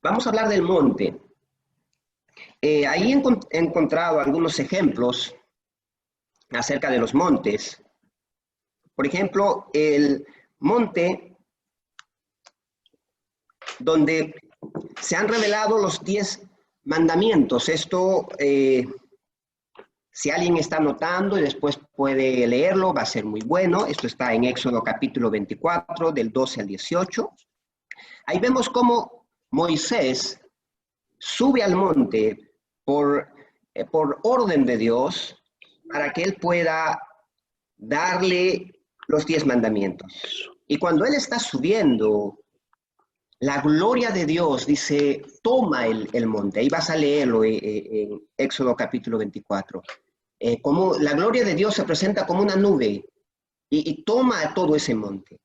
Vamos a hablar del monte. Ahí he encontrado algunos ejemplos acerca de los montes. Por ejemplo, el monte donde se han revelado los 10 mandamientos. Esto, si alguien está anotando y después puede leerlo, va a ser muy bueno. Esto está en Éxodo capítulo 24, del 12 al 18. Ahí vemos cómo Moisés sube al monte por orden de Dios para que él pueda darle los 10 mandamientos. Y cuando él está subiendo, la gloria de Dios dice, toma el monte. Ahí vas a leerlo en Éxodo capítulo 24. Como la gloria de Dios se presenta como una nube y toma todo ese monte.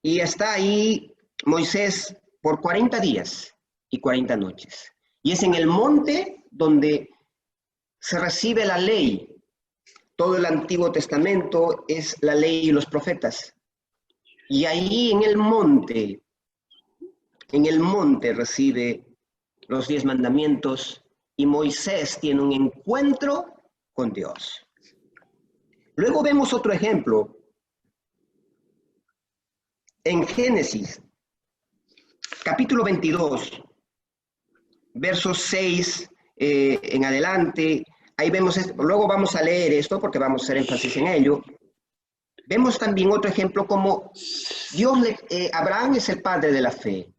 Y está ahí Moisés por 40 días y 40 noches. Y es en el monte donde se recibe la ley. Todo el Antiguo Testamento es la ley y los profetas. Y ahí en el monte recibe los 10 mandamientos y Moisés tiene un encuentro con Dios. Luego vemos otro ejemplo en Génesis, capítulo 22, versos 6 en adelante. Ahí vemos esto. Luego vamos a leer esto porque vamos a hacer énfasis en ello. Vemos también otro ejemplo como Abraham es el padre de la fe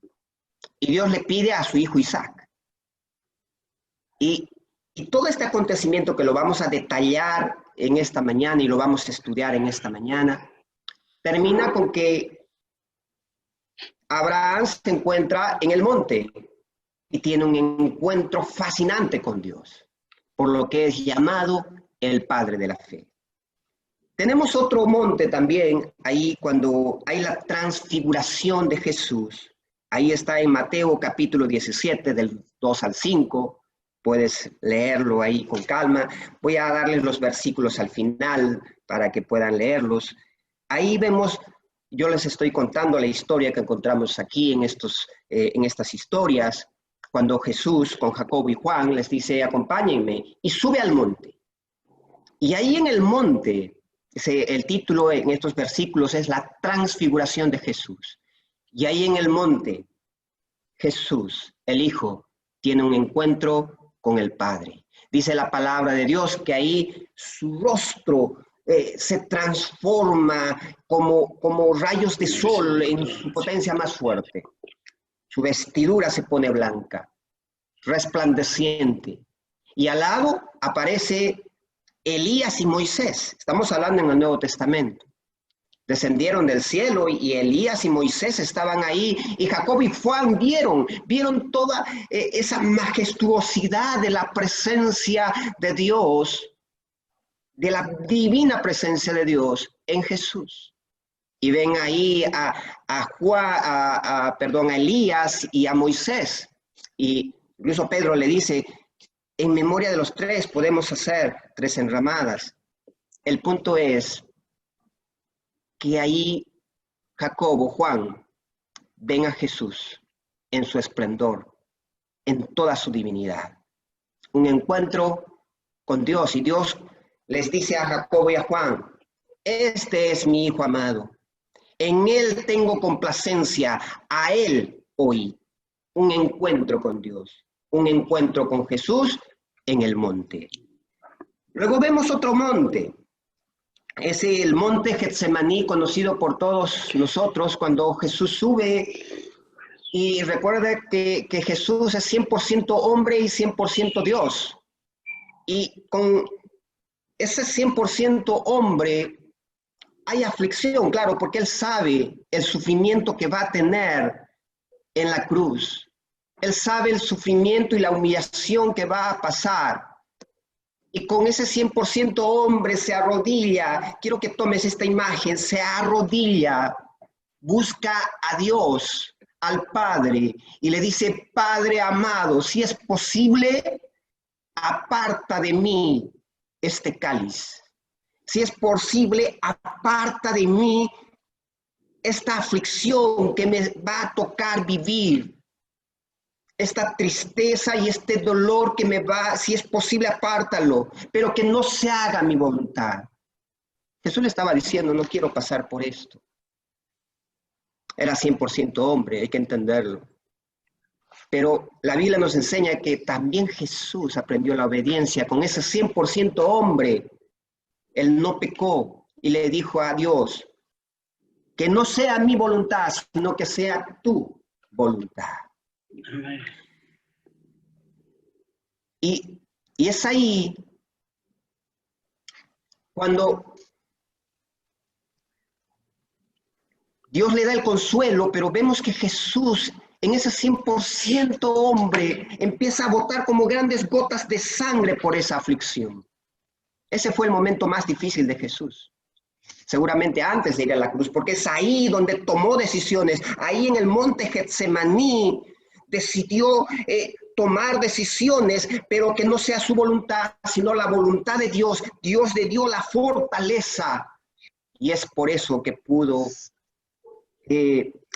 y Dios le pide a su hijo Isaac. Y todo este acontecimiento que lo vamos a detallar en esta mañana y lo vamos a estudiar en esta mañana, termina con que Abraham se encuentra en el monte y tiene un encuentro fascinante con Dios, por lo que es llamado el padre de la fe. Tenemos otro monte también, ahí cuando hay la transfiguración de Jesús. Ahí está en Mateo capítulo 17, del 2 al 5. Puedes leerlo ahí con calma. Voy a darles los versículos al final para que puedan leerlos. Ahí vemos, yo les estoy contando la historia que encontramos aquí en estas historias, cuando Jesús con Jacobo y Juan les dice, acompáñenme, y sube al monte. Y ahí en el monte, el título en estos versículos es la transfiguración de Jesús. Y ahí en el monte, Jesús, el Hijo, tiene un encuentro con el Padre. Dice la palabra de Dios que ahí su rostro se transforma como rayos de sol en su potencia más fuerte. Su vestidura se pone blanca, resplandeciente. Y al lado aparece Elías y Moisés. Estamos hablando en el Nuevo Testamento. Descendieron del cielo y Elías y Moisés estaban ahí y Jacob y Juan vieron toda esa majestuosidad de la presencia de Dios, de la divina presencia de Dios en Jesús. Y ven ahí a Elías y a Moisés. Y incluso Pedro le dice, en memoria de los 3 podemos hacer 3 enramadas. El punto es que ahí Jacobo, Juan, ven a Jesús en su esplendor, en toda su divinidad. Un encuentro con Dios y Dios les dice a Jacobo y a Juan, este es mi Hijo amado, en él tengo complacencia, a él oí. Un encuentro con Dios, un encuentro con Jesús en el monte. Luego vemos otro monte. Es el monte Getsemaní, conocido por todos nosotros, cuando Jesús sube. Y recuerda que Jesús es 100% hombre y 100% Dios. Y con ese 100% hombre hay aflicción, claro, porque Él sabe el sufrimiento que va a tener en la cruz. Él sabe el sufrimiento y la humillación que va a pasar. Y con ese 100% hombre se arrodilla. Quiero que tomes esta imagen. Se arrodilla, busca a Dios, al Padre, y le dice, Padre amado, si es posible, aparta de mí este cáliz. Si es posible, aparta de mí esta aflicción que me va a tocar vivir. esta tristeza y este dolor que me va, si es posible, apártalo, pero que no se haga mi voluntad. Jesús le estaba diciendo, no quiero pasar por esto. Era 100% hombre, hay que entenderlo. Pero la Biblia nos enseña que también Jesús aprendió la obediencia con ese 100% hombre. Él no pecó y le dijo a Dios, que no sea mi voluntad, sino que sea tu voluntad. Amén. Y es ahí cuando Dios le da el consuelo, pero vemos que Jesús, en ese 100% hombre, empieza a botar como grandes gotas de sangre por esa aflicción. Ese fue el momento más difícil de Jesús. Seguramente antes de ir a la cruz, porque es ahí donde tomó decisiones. Ahí en el monte Getsemaní decidió tomar decisiones, pero que no sea su voluntad, sino la voluntad de Dios. Dios le dio la fortaleza y es por eso que pudo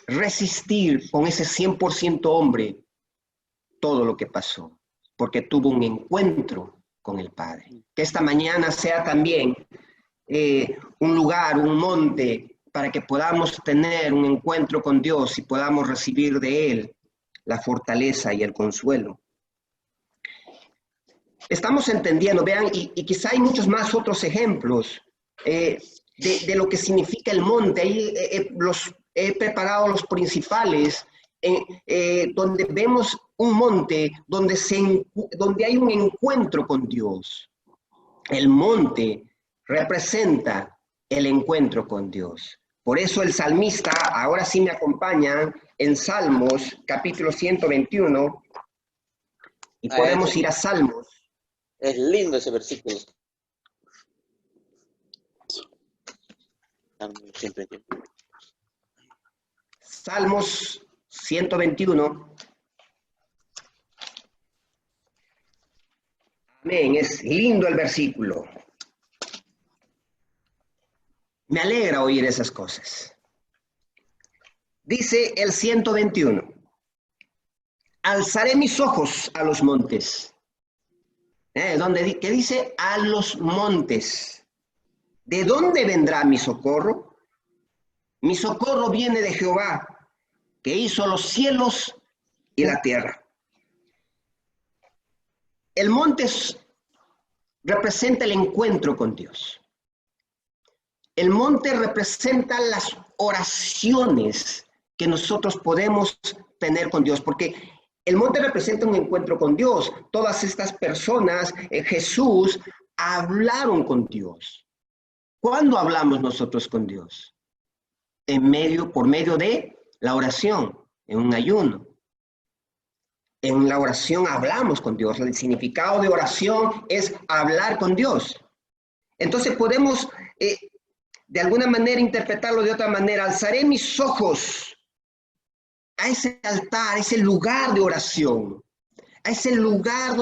resistir con ese 100% hombre todo lo que pasó, porque tuvo un encuentro con el Padre. Que esta mañana sea también un lugar, un monte, para que podamos tener un encuentro con Dios y podamos recibir de Él la fortaleza y el consuelo. Estamos entendiendo, vean, y quizá hay muchos más otros ejemplos de lo que significa el monte. Ahí he preparado los principales, donde vemos un monte donde hay un encuentro con Dios. El monte representa el encuentro con Dios. Por eso el salmista, ahora sí me acompaña en Salmos, capítulo 121, y podemos ir a Salmos. Es lindo ese versículo. Salmos 121. Amén, es lindo el versículo. Me alegra oír esas cosas. Dice el 121. Alzaré mis ojos a los montes. ¿Qué dice? A los montes. ¿De dónde vendrá mi socorro? Mi socorro viene de Jehová, que hizo los cielos y la tierra. El monte representa el encuentro con Dios. El monte representa las oraciones que nosotros podemos tener con Dios, porque el monte representa un encuentro con Dios. Todas estas personas, Jesús, hablaron con Dios. ¿Cuándo hablamos nosotros con Dios? Por medio de la oración, en un ayuno. En la oración hablamos con Dios. El significado de oración es hablar con Dios. Entonces podemos de alguna manera interpretarlo de otra manera. Alzaré mis ojos a ese altar, a ese lugar de oración, a ese lugar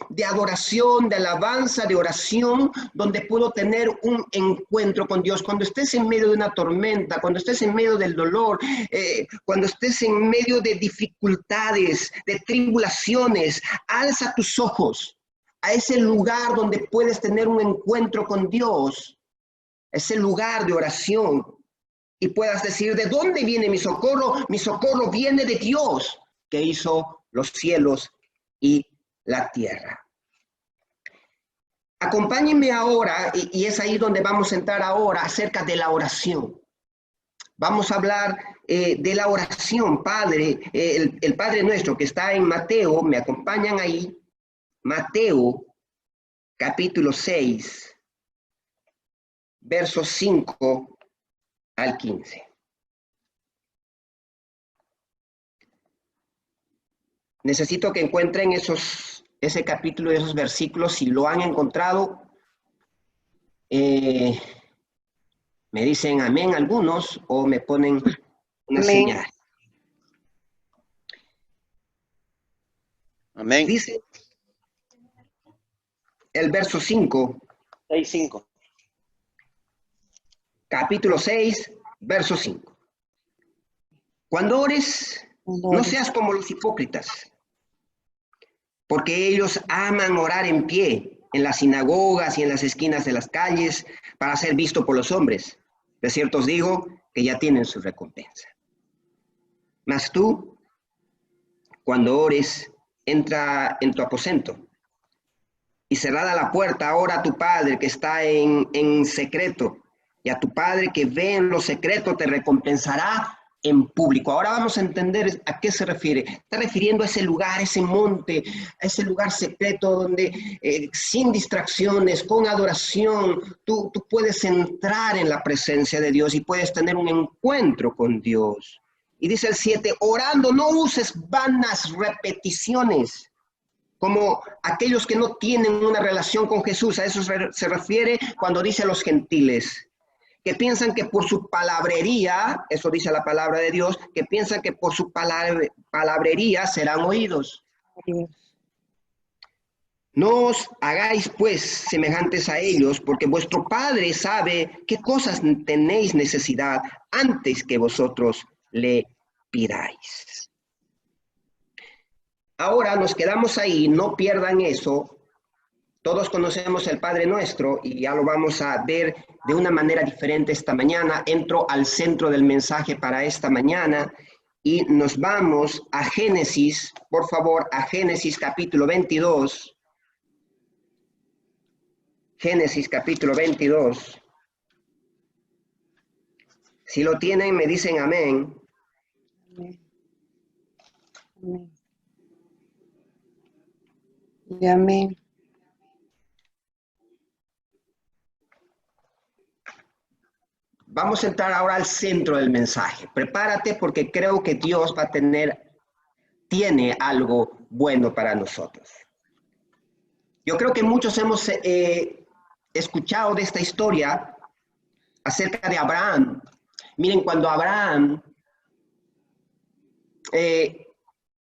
de adoración, de alabanza, de oración, donde puedo tener un encuentro con Dios. Cuando estés en medio de una tormenta, cuando estés en medio del dolor, cuando estés en medio de dificultades, de tribulaciones, alza tus ojos a ese lugar donde puedes tener un encuentro con Dios, ese lugar de oración, y puedas decir, ¿de dónde viene mi socorro? Mi socorro viene de Dios, que hizo los cielos y la tierra. Acompáñenme ahora, y es ahí donde vamos a entrar ahora, acerca de la oración. Vamos a hablar de la oración, Padre, el Padre Nuestro, que está en Mateo, me acompañan ahí, Mateo, capítulo 6, versos 5 al 15. Necesito que encuentren ese capítulo y esos versículos. Si lo han encontrado, me dicen amén algunos o me ponen una Amén. señal. Amén. Dice el verso 5. 6:5. Capítulo 6, verso 5. Cuando ores, no seas como los hipócritas, porque ellos aman orar en pie en las sinagogas y en las esquinas de las calles para ser visto por los hombres. De cierto os digo que ya tienen su recompensa. Mas tú, cuando ores, entra en tu aposento y cerrada la puerta, ora a tu Padre que está en secreto, y a tu Padre que ve en lo secreto te recompensará en público. Ahora vamos a entender a qué se refiere. Está refiriendo a ese lugar, ese monte, a ese lugar secreto donde sin distracciones, con adoración, tú puedes entrar en la presencia de Dios y puedes tener un encuentro con Dios. Y dice el 7, orando no uses vanas repeticiones, como aquellos que no tienen una relación con Jesús. A eso se refiere cuando dice a los gentiles, que piensan que por su palabrería, eso dice la palabra de Dios, que piensan que por su palabrería serán oídos. No os hagáis pues semejantes a ellos, porque vuestro Padre sabe qué cosas tenéis necesidad antes que vosotros le pidáis. Ahora nos quedamos ahí, no pierdan eso. Todos conocemos el Padre Nuestro y ya lo vamos a ver de una manera diferente esta mañana. Entro al centro del mensaje para esta mañana y nos vamos a Génesis, por favor, a Génesis capítulo 22. Génesis capítulo 22. Si lo tienen, me dicen amén. Amén. Amén. Y amén. Vamos a entrar ahora al centro del mensaje. Prepárate porque creo que Dios tiene algo bueno para nosotros. Yo creo que muchos hemos escuchado de esta historia acerca de Abraham. Miren, cuando Abraham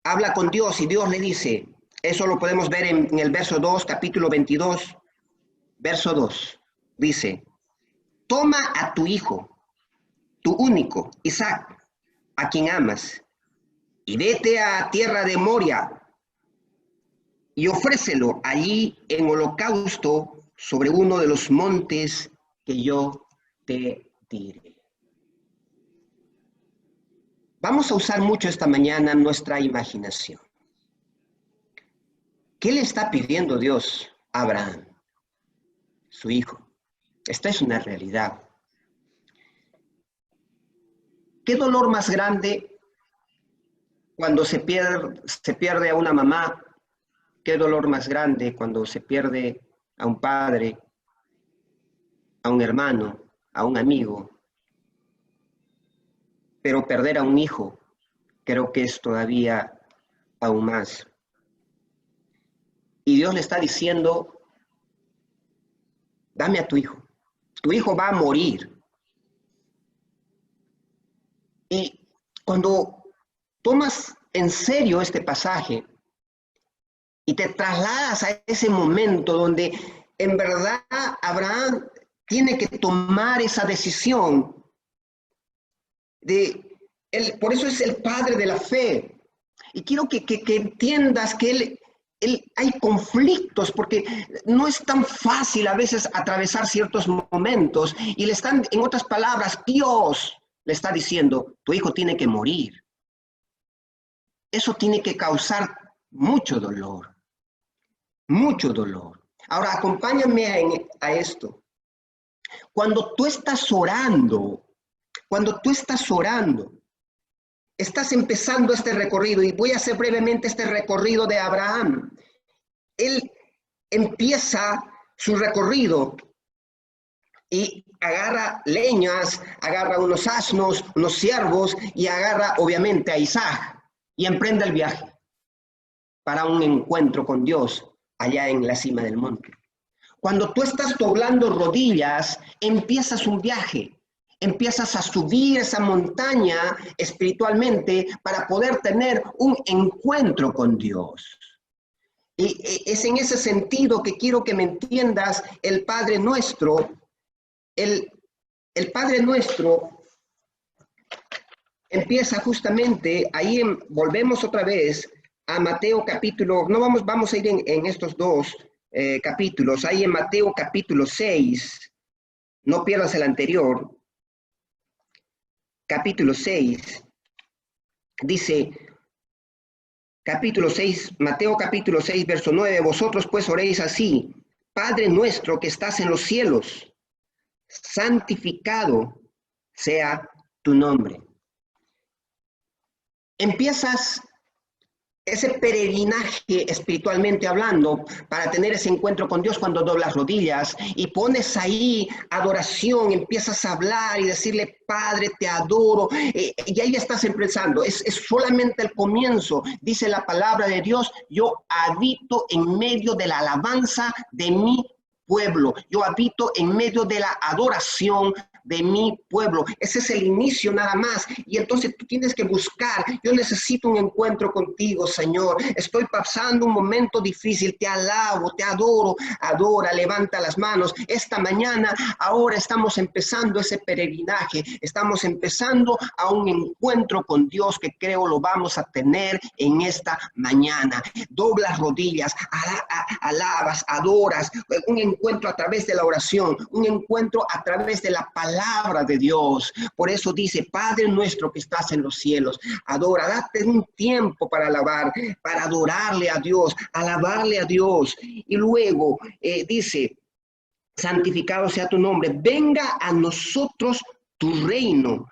habla con Dios y Dios le dice, eso lo podemos ver en el verso 2, capítulo 22, verso 2, dice, toma a tu hijo, tu único, Isaac, a quien amas, y vete a tierra de Moria, y ofrécelo allí en holocausto sobre uno de los montes que yo te diré. Vamos a usar mucho esta mañana nuestra imaginación. ¿Qué le está pidiendo Dios a Abraham? Su hijo. Esta es una realidad. ¿Qué dolor más grande cuando se pierde a una mamá? ¿Qué dolor más grande cuando se pierde a un padre, a un hermano, a un amigo? Pero perder a un hijo, creo que es todavía aún más. Y Dios le está diciendo, dame a tu hijo va a morir. Y cuando tomas en serio este pasaje y te trasladas a ese momento donde en verdad Abraham tiene que tomar esa decisión, por eso es el padre de la fe. Y quiero que entiendas que él hay conflictos, porque no es tan fácil a veces atravesar ciertos momentos, y le están, en otras palabras, Dios le está diciendo, tu hijo tiene que morir. Eso tiene que causar mucho dolor, mucho dolor. Ahora, acompáñame a esto. Cuando tú estás orando, estás empezando este recorrido, y voy a hacer brevemente este recorrido de Abraham. Él empieza su recorrido y agarra leñas, agarra unos asnos, unos ciervos, y agarra obviamente a Isaac y emprende el viaje para un encuentro con Dios allá en la cima del monte. Cuando tú estás doblando rodillas, empiezas un viaje. Empiezas a subir esa montaña espiritualmente para poder tener un encuentro con Dios. Y es en ese sentido que quiero que me entiendas el Padre Nuestro. El Padre Nuestro empieza justamente, volvemos otra vez a Mateo capítulo, no vamos a ir en estos dos capítulos, ahí en Mateo capítulo 6, no pierdas el anterior, capítulo 6, dice, capítulo 6, Mateo capítulo 6, verso 9, vosotros pues oréis así, Padre nuestro que estás en los cielos, santificado sea tu nombre. Empiezas ese peregrinaje espiritualmente hablando para tener ese encuentro con Dios cuando doblas rodillas y pones ahí adoración, empiezas a hablar y decirle, Padre, te adoro, y ahí estás empezando, es solamente el comienzo, dice la palabra de Dios, yo habito en medio de la alabanza de mi pueblo, yo habito en medio de la adoración de mi pueblo. Ese es el inicio nada más. Y entonces tú tienes que buscar, yo necesito un encuentro contigo, Señor. Estoy pasando un momento difícil, te alabo, te adoro, adora, levanta las manos. Esta mañana, ahora estamos empezando ese peregrinaje, estamos empezando a un encuentro con Dios que creo lo vamos a tener en esta mañana. Doblas rodillas, alabas, adoras, un encuentro a través de la oración, un encuentro a través de la palabra de Dios. Por eso dice, Padre nuestro que estás en los cielos, adora, date un tiempo para alabar, para adorarle a Dios, alabarle a Dios. Y luego dice, santificado sea tu nombre, venga a nosotros tu reino,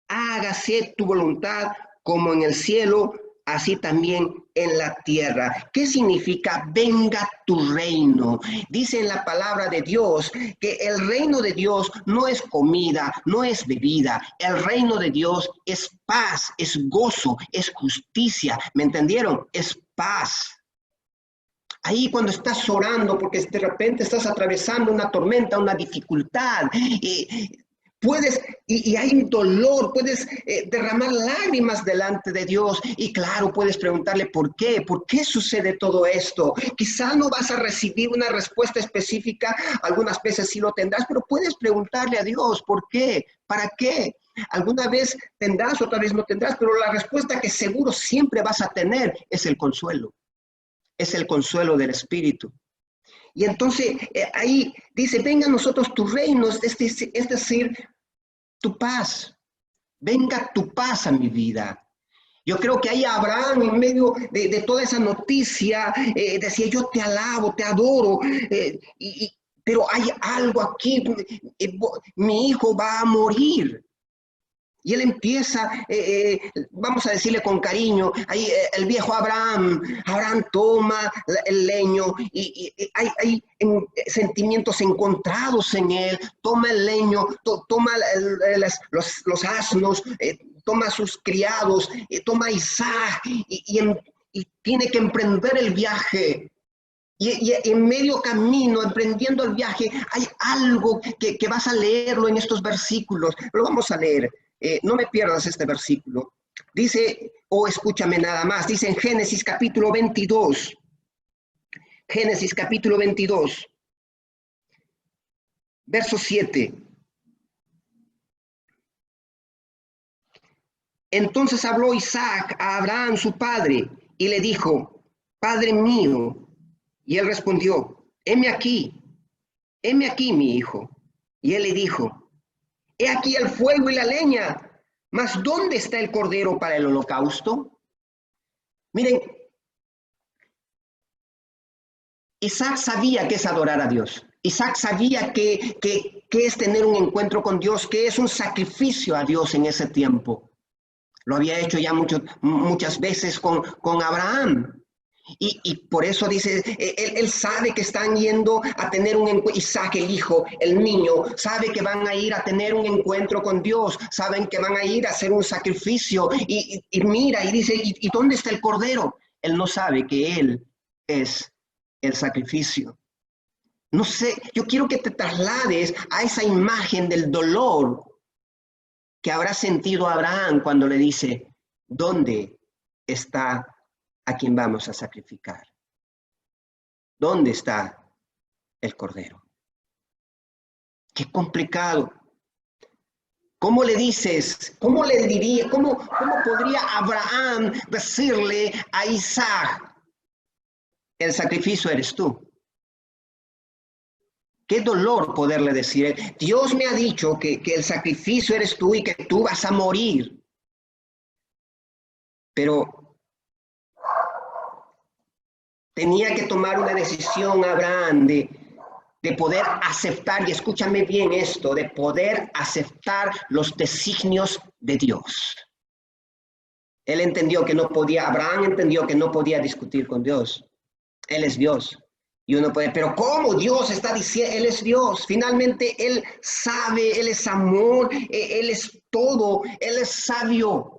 hágase tu voluntad como en el cielo, así también en la tierra. ¿Qué significa venga tu reino? Dice en la palabra de Dios que el reino de Dios no es comida, no es bebida. El reino de Dios es paz, es gozo, es justicia. ¿Me entendieron? Es paz. Ahí cuando estás orando porque de repente estás atravesando una tormenta, una dificultad, puedes, y hay un dolor, puedes derramar lágrimas delante de Dios y claro, puedes preguntarle ¿por qué sucede todo esto? Quizá no vas a recibir una respuesta específica, algunas veces sí lo tendrás, pero puedes preguntarle a Dios ¿por qué? ¿Para qué? Alguna vez tendrás, otra vez no tendrás, pero la respuesta que seguro siempre vas a tener es el consuelo. Es el consuelo del Espíritu. Y entonces ahí dice, venga a nosotros tu reino, es decir, tu paz. Venga tu paz a mi vida. Yo creo que ahí Abraham, en medio de toda esa noticia, decía, yo te alabo, te adoro, pero hay algo aquí, mi hijo va a morir. Y él empieza, vamos a decirle con cariño, ahí el viejo Abraham toma el leño y hay sentimientos encontrados en él, toma el leño, toma los asnos, toma a sus criados, toma a Isaac y tiene que emprender el viaje. Y en medio camino, emprendiendo el viaje, hay algo que vas a leerlo en estos versículos. Lo vamos a leer. No me pierdas este versículo. Dice, escúchame nada más, dice en Génesis capítulo 22. Génesis capítulo 22. Verso 7. Entonces habló Isaac a Abraham, su padre, y le dijo, Padre mío. Y él respondió, heme aquí, mi hijo. Y él le dijo, he aquí el fuego y la leña, mas ¿dónde está el cordero para el holocausto? Miren, Isaac sabía que es adorar a Dios. Isaac sabía que es tener un encuentro con Dios, que es un sacrificio a Dios en ese tiempo. Lo había hecho ya muchas veces con Abraham. Y por eso dice, él sabe que están yendo a tener un encuentro, Isaac, el hijo, el niño, sabe que van a ir a tener un encuentro con Dios, saben que van a ir a hacer un sacrificio, y mira, y dice, ¿y dónde está el cordero? Él no sabe que él es el sacrificio. No sé, yo quiero que te traslades a esa imagen del dolor que habrá sentido Abraham cuando le dice, ¿dónde está a quien vamos a sacrificar? ¿Dónde está el cordero? Qué complicado. ¿Cómo le dices? ¿Cómo le diría? ¿Cómo podría Abraham decirle a Isaac, el sacrificio eres tú? Qué dolor poderle decir, Dios me ha dicho que el sacrificio eres tú y que tú vas a morir. Pero tenía que tomar una decisión Abraham de poder aceptar, y escúchame bien esto, de poder aceptar los designios de Dios. Él entendió que no podía, Abraham entendió que no podía discutir con Dios. Él es Dios. Y uno puede, pero ¿cómo Dios está diciendo? Él es Dios. Finalmente Él sabe, Él es amor, Él es todo, Él es sabio.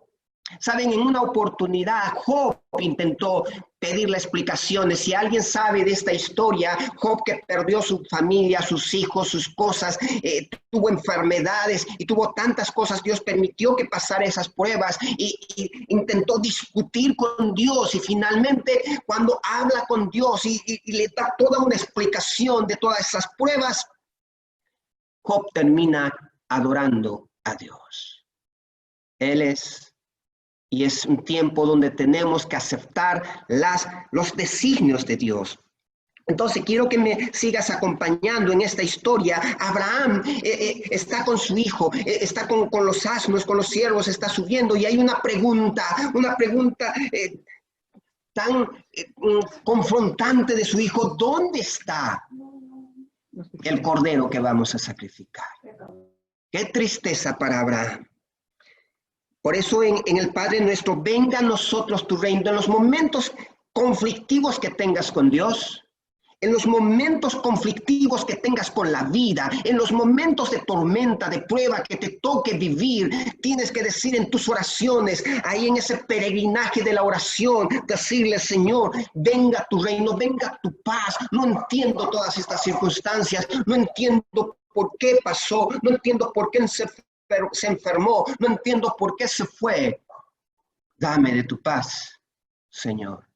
Saben, en una oportunidad Job intentó pedirle explicaciones. Si alguien sabe de esta historia, Job, que perdió su familia, sus hijos, sus cosas, tuvo enfermedades y tuvo tantas cosas, Dios permitió que pasara esas pruebas y intentó discutir con Dios, y finalmente cuando habla con Dios y le da toda una explicación de todas esas pruebas, Job termina adorando a Dios. Él es... Y es un tiempo donde tenemos que aceptar los designios de Dios. Entonces quiero que me sigas acompañando en esta historia. Abraham está con su hijo, está con los asnos, con los siervos, está subiendo, y hay una pregunta tan confrontante de su hijo. ¿Dónde está el cordero que vamos a sacrificar? Qué tristeza para Abraham. Por eso en el Padre Nuestro, venga a nosotros tu reino. En los momentos conflictivos que tengas con Dios, en los momentos conflictivos que tengas con la vida, en los momentos de tormenta, de prueba que te toque vivir, tienes que decir en tus oraciones, ahí en ese peregrinaje de la oración, decirle, Señor, venga tu reino, venga tu paz. No entiendo todas estas circunstancias, no entiendo por qué pasó, no entiendo por qué se enfermó, no entiendo por qué se fue. Dame de tu paz, Señor.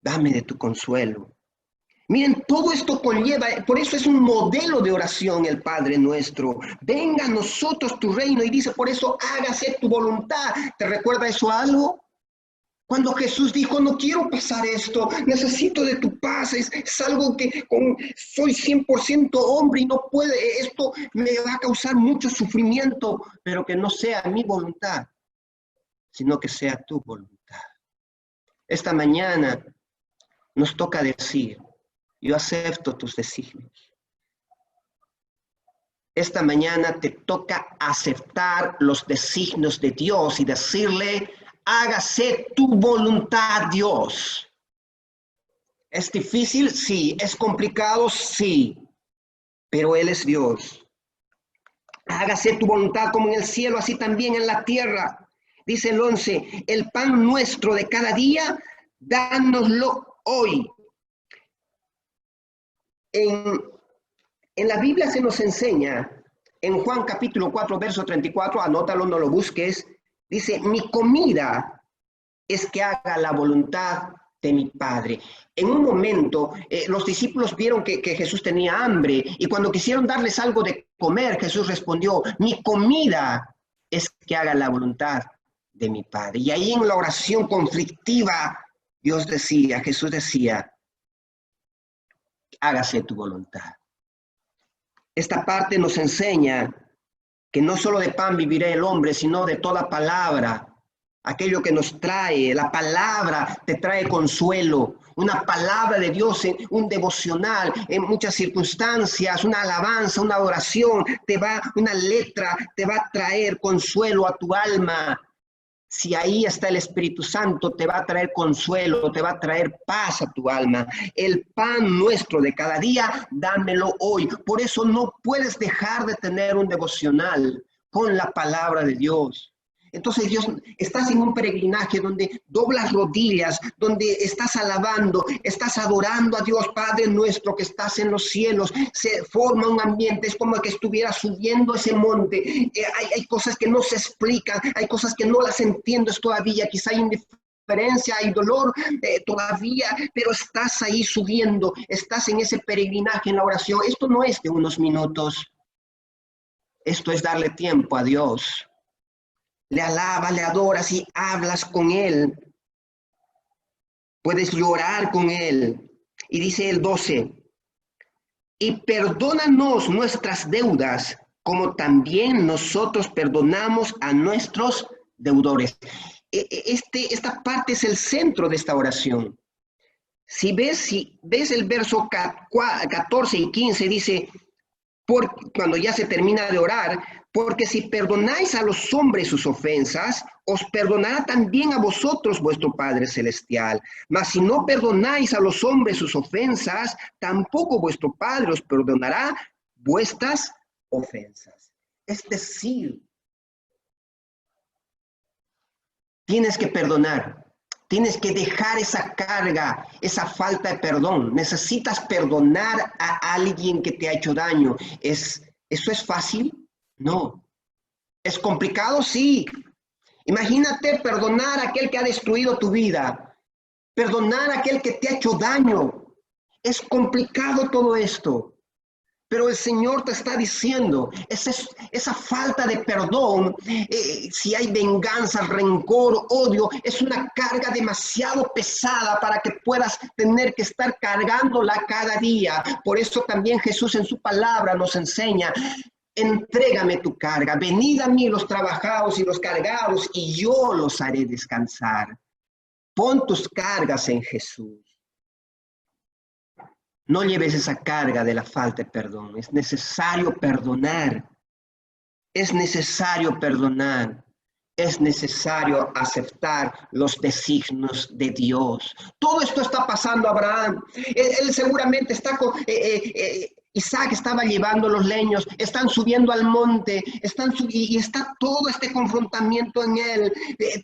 Dame de tu consuelo. Miren, todo esto conlleva, por eso es un modelo de oración el Padre Nuestro. Venga a nosotros tu reino, y dice, por eso hágase tu voluntad. ¿Te recuerda eso algo? Cuando Jesús dijo, no quiero pasar esto, necesito de tu paz, es algo que soy 100% hombre y no puede, esto me va a causar mucho sufrimiento, pero que no sea mi voluntad, sino que sea tu voluntad. Esta mañana nos toca decir, yo acepto tus designios. Esta mañana te toca aceptar los designios de Dios y decirle, hágase tu voluntad, Dios. ¿Es difícil? Sí. ¿Es complicado? Sí. Pero Él es Dios. Hágase tu voluntad como en el cielo, así también en la tierra. Dice el 11, el pan nuestro de cada día, dánoslo hoy. En la Biblia se nos enseña, en Juan capítulo 4, verso 34, anótalo, no lo busques, dice, mi comida es que haga la voluntad de mi Padre. En un momento, los discípulos vieron que Jesús tenía hambre, y cuando quisieron darles algo de comer, Jesús respondió, mi comida es que haga la voluntad de mi Padre. Y ahí en la oración conflictiva, Jesús decía, hágase tu voluntad. Esta parte nos enseña que no solo de pan vivirá el hombre, sino de toda palabra. Aquello que nos trae, la palabra te trae consuelo. Una palabra de Dios, un devocional, en muchas circunstancias, una alabanza, una adoración, una letra te va a traer consuelo a tu alma. Si ahí está el Espíritu Santo, te va a traer consuelo, te va a traer paz a tu alma. El pan nuestro de cada día, dámelo hoy. Por eso no puedes dejar de tener un devocional con la palabra de Dios. Entonces Dios, estás en un peregrinaje donde doblas rodillas, donde estás alabando, estás adorando a Dios Padre nuestro que estás en los cielos. Se forma un ambiente, es como que estuvieras subiendo ese monte. Hay cosas que no se explican, hay cosas que no las entiendes todavía, quizá hay indiferencia, hay dolor todavía, pero estás ahí subiendo, estás en ese peregrinaje en la oración. Esto no es de unos minutos. Esto es darle tiempo a Dios. Le alabas, le adoras y hablas con Él. Puedes llorar con Él. Y dice el 12, y perdónanos nuestras deudas, como también nosotros perdonamos a nuestros deudores. Esta parte es el centro de esta oración. Si ves el verso 14 y 15, dice, cuando ya se termina de orar, porque si perdonáis a los hombres sus ofensas, os perdonará también a vosotros vuestro Padre Celestial. Mas si no perdonáis a los hombres sus ofensas, tampoco vuestro Padre os perdonará vuestras ofensas. Es decir, tienes que perdonar. Tienes que dejar esa carga, esa falta de perdón. Necesitas perdonar a alguien que te ha hecho daño. ¿Eso es fácil? No. ¿Es complicado? Sí. Imagínate perdonar a aquel que ha destruido tu vida. Perdonar a aquel que te ha hecho daño. Es complicado todo esto. Pero el Señor te está diciendo, esa falta de perdón, si hay venganza, rencor, odio, es una carga demasiado pesada para que puedas tener que estar cargándola cada día. Por eso también Jesús en su palabra nos enseña, entrégame tu carga, venid a mí los trabajados y los cargados y yo los haré descansar. Pon tus cargas en Jesús. No lleves esa carga de la falta de perdón. Es necesario perdonar. Es necesario perdonar. Es necesario aceptar los designios de Dios. Todo esto está pasando a Abraham. Él seguramente está con... Isaac estaba llevando los leños, están subiendo al monte, y está todo este confrontamiento en él.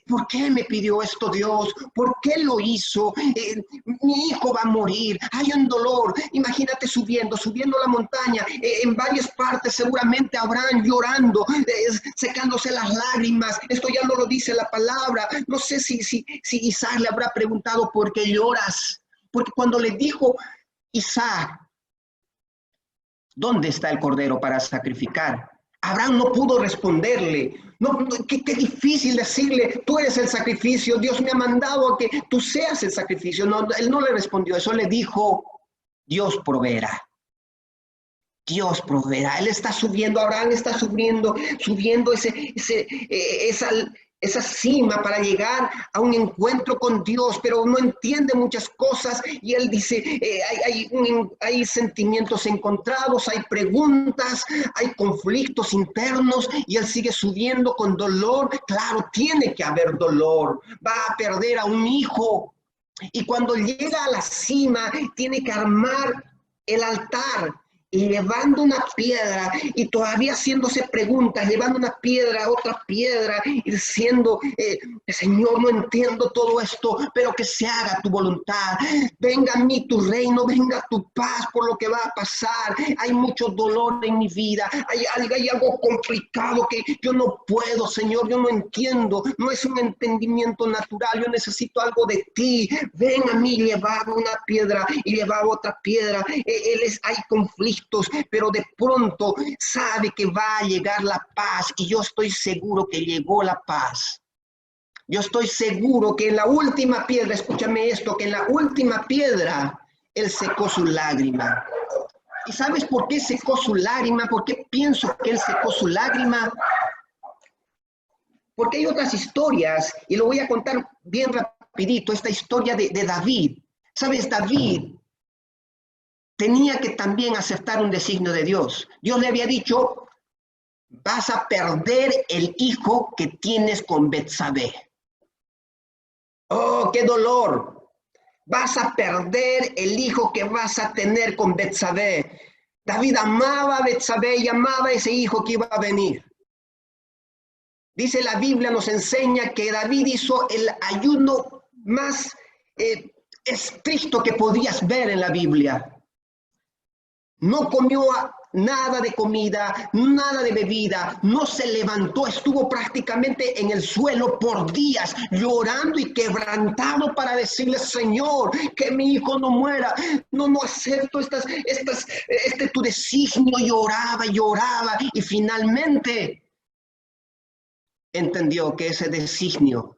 ¿Por qué me pidió esto Dios? ¿Por qué lo hizo? Mi hijo va a morir, hay un dolor. Imagínate subiendo la montaña, en varias partes seguramente Abraham llorando, secándose las lágrimas. Esto ya no lo dice la palabra. No sé si Isaac le habrá preguntado ¿por qué lloras? Porque cuando le dijo Isaac, ¿dónde está el cordero para sacrificar? Abraham no pudo responderle. Qué difícil decirle, tú eres el sacrificio, Dios me ha mandado a que tú seas el sacrificio. No, él no le respondió eso, le dijo, Dios proveerá. Dios proveerá. Él está subiendo, Abraham está subiendo esa cima para llegar a un encuentro con Dios, pero no entiende muchas cosas y él dice, hay sentimientos encontrados, hay preguntas, hay conflictos internos y él sigue subiendo con dolor. Claro, tiene que haber dolor, va a perder a un hijo y cuando llega a la cima tiene que armar el altar. Y llevando una piedra y todavía haciéndose preguntas, llevando una piedra, otra piedra y diciendo, Señor, no entiendo todo esto, pero que se haga tu voluntad. Venga a mí tu reino, venga tu paz por lo que va a pasar. Hay mucho dolor en mi vida, hay algo complicado que yo no puedo, Señor, yo no entiendo, no es un entendimiento natural, yo necesito algo de ti. Ven a mí, llevaba una piedra y llevaba otra piedra. Hay conflictos, pero de pronto sabe que va a llegar la paz y yo estoy seguro que llegó la paz. Yo estoy seguro que en la última piedra, escúchame esto, que en la última piedra él secó su lágrima. ¿Y sabes por qué secó su lágrima? ¿Por qué pienso que él secó su lágrima? Porque hay otras historias y lo voy a contar bien rapidito, esta historia de David. ¿Sabes? David tenía que también aceptar un designio de Dios. Dios le había dicho, vas a perder el hijo que tienes con Betsabé. ¡Oh, qué dolor! Vas a perder el hijo que vas a tener con Betsabé. David amaba a Betsabé y amaba a ese hijo que iba a venir. Dice la Biblia, nos enseña que David hizo el ayuno más estricto que podías ver en la Biblia. No comió nada de comida, nada de bebida, no se levantó, estuvo prácticamente en el suelo por días, llorando y quebrantado para decirle, Señor, que mi hijo no muera, no acepto tu designio, lloraba y finalmente entendió que ese designio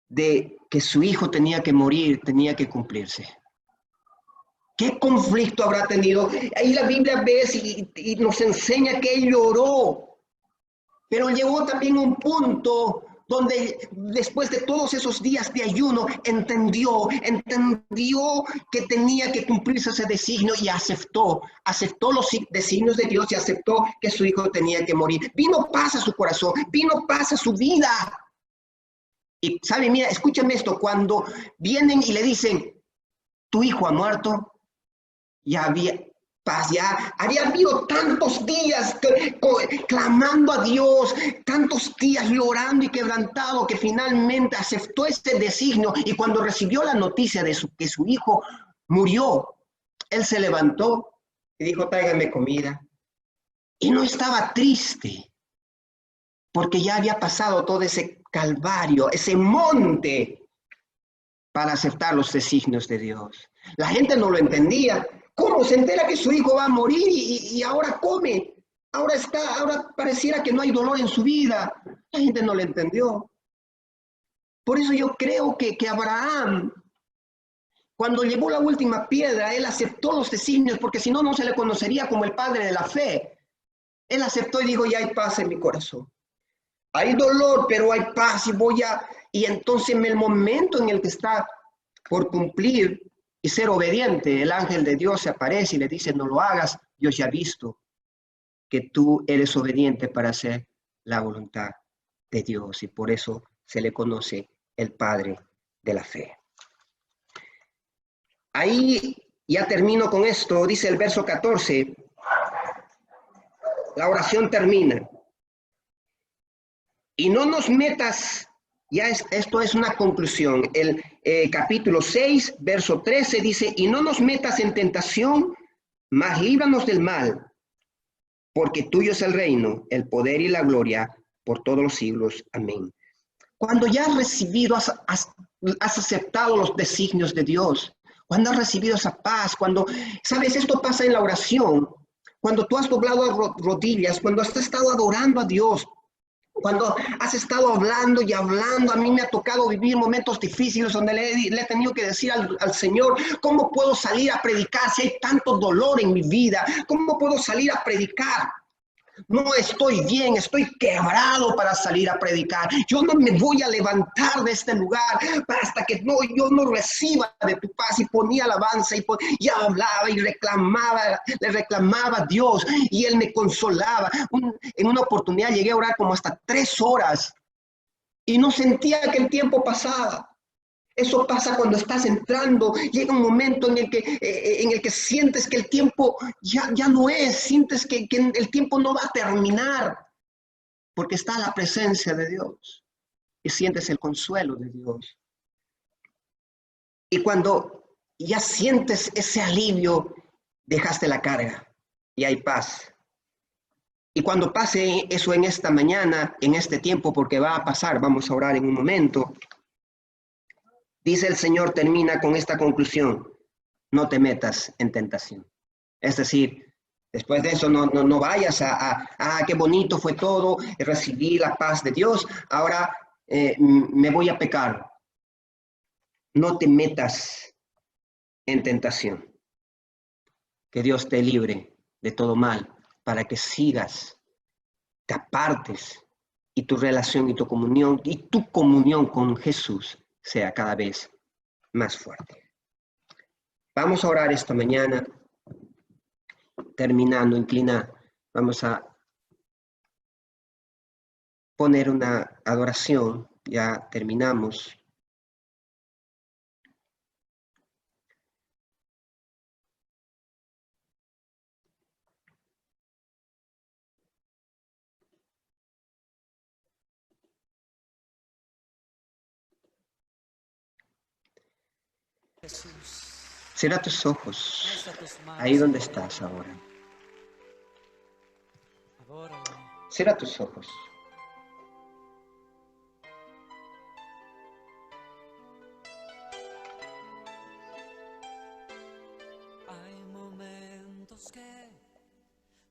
de que su hijo tenía que morir, tenía que cumplirse. ¿Qué conflicto habrá tenido? Ahí la Biblia ve y nos enseña que él lloró, pero llegó también a un punto donde después de todos esos días de ayuno entendió que tenía que cumplirse ese designio y aceptó los designios de Dios y aceptó que su hijo tenía que morir. Vino paz a su corazón, vino paz a su vida. Y sabe, mira, escúchame esto, cuando vienen y le dicen, tu hijo ha muerto, ya había paz, ya había habido tantos días clamando a Dios, tantos días llorando y quebrantado, que finalmente aceptó este designio, y cuando recibió la noticia de que su hijo murió, él se levantó y dijo, tráigame comida. Y no estaba triste, porque ya había pasado todo ese calvario, ese monte, para aceptar los designios de Dios. La gente no lo entendía. ¿Cómo se entera que su hijo va a morir y ahora come? Ahora pareciera que no hay dolor en su vida. La gente no lo entendió. Por eso yo creo que Abraham, cuando llevó la última piedra, él aceptó los designios, porque si no, no se le conocería como el padre de la fe. Él aceptó y dijo, ya hay paz en mi corazón. Hay dolor, pero hay paz y entonces en el momento en el que está por cumplir y ser obediente, el ángel de Dios se aparece y le dice, no lo hagas, Dios ya ha visto que tú eres obediente para hacer la voluntad de Dios y por eso se le conoce el Padre de la fe. Ahí ya termino con esto, dice el verso 14, la oración termina. Y no nos metas, esto es una conclusión, el capítulo 6, verso 13 dice, y no nos metas en tentación, mas líbranos del mal, porque tuyo es el reino, el poder y la gloria por todos los siglos. Amén. Cuando ya has recibido, has aceptado los designios de Dios, cuando has recibido esa paz, sabes, esto pasa en la oración, cuando tú has doblado rodillas, cuando has estado adorando a Dios, cuando has estado hablando y hablando, a mí me ha tocado vivir momentos difíciles donde le he tenido que decir al Señor, ¿cómo puedo salir a predicar si hay tanto dolor en mi vida? ¿Cómo puedo salir a predicar? No estoy bien, estoy quebrado para salir a predicar. Yo no me voy a levantar de este lugar hasta que yo no reciba de tu paz. Y ponía alabanza y hablaba y le reclamaba a Dios y Él me consolaba. En una oportunidad llegué a orar como hasta 3 horas y no sentía que el tiempo pasaba. Eso pasa cuando estás entrando, llega un momento en el que sientes que el tiempo ya no es, sientes que el tiempo no va a terminar, porque está la presencia de Dios y sientes el consuelo de Dios. Y cuando ya sientes ese alivio, dejaste la carga y hay paz. Y cuando pase eso en esta mañana, en este tiempo, porque va a pasar, vamos a orar en un momento, dice el Señor, termina con esta conclusión, no te metas en tentación. Es decir, después de eso no vayas qué bonito fue todo, recibí la paz de Dios, ahora me voy a pecar. No te metas en tentación. Que Dios te libre de todo mal para que sigas, te apartes y tu relación y tu comunión con Jesús sea cada vez más fuerte. Vamos a orar esta mañana, terminando, inclina, vamos a poner una adoración, ya terminamos. Cierra tus ojos, ahí donde estás ahora. Cierra tus ojos. Hay momentos que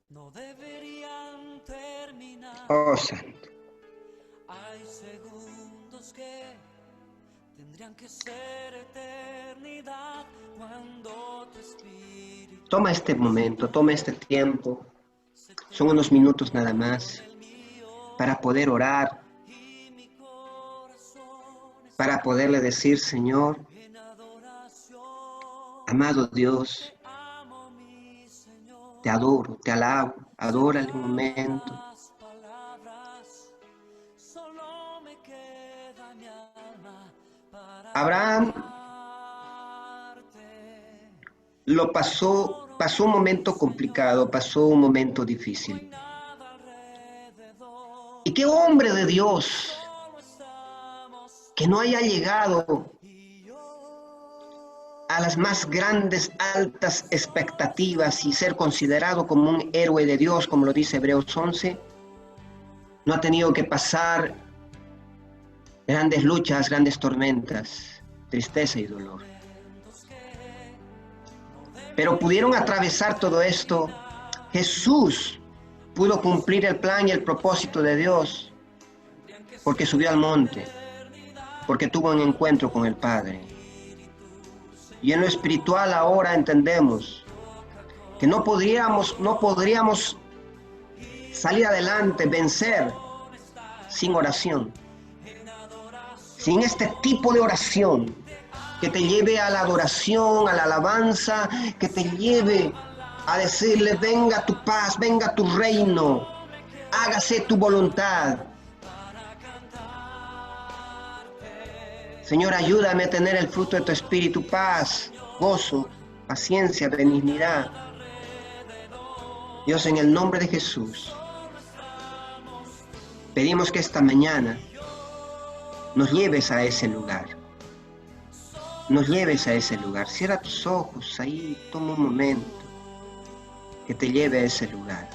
no deberían terminar. Oh, Santo. Hay segundos que tendrían que ser eternidad cuando tu espíritu Toma este momento, toma este tiempo. Son unos minutos nada más para poder orar, y mi corazón es para poderle decir, Señor, en adoración. amado Dios, Amo mi Señor. te adoro, te alabo, adórale un momento. Las palabras, solo me queda mi alma para Abraham amarte. pasó un momento complicado, pasó un momento difícil. Nada alrededor, ¿Y qué hombre de Dios solo estamos que no haya llegado y yo. a las más grandes, altas expectativas y ser considerado como un héroe de Dios, como lo dice Hebreos 11, no ha tenido que pasar grandes luchas, grandes tormentas, tristeza y dolor? Pero pudieron atravesar todo esto. Jesús pudo cumplir el plan y el propósito de Dios porque subió al monte, porque tuvo un encuentro con el Padre. Y en lo espiritual ahora entendemos que no podríamos salir adelante, vencer sin oración, sin este tipo de oración que te lleve a la adoración, a la alabanza, que te lleve a decirle, venga tu paz, venga tu reino, hágase tu voluntad. Señor, ayúdame a tener el fruto de tu espíritu, paz, gozo, paciencia, benignidad. Dios, en el nombre de Jesús, pedimos que esta mañana nos lleves a ese lugar. Nos lleves a ese lugar. Cierra tus ojos ahí, toma un momento que te lleve a ese lugar.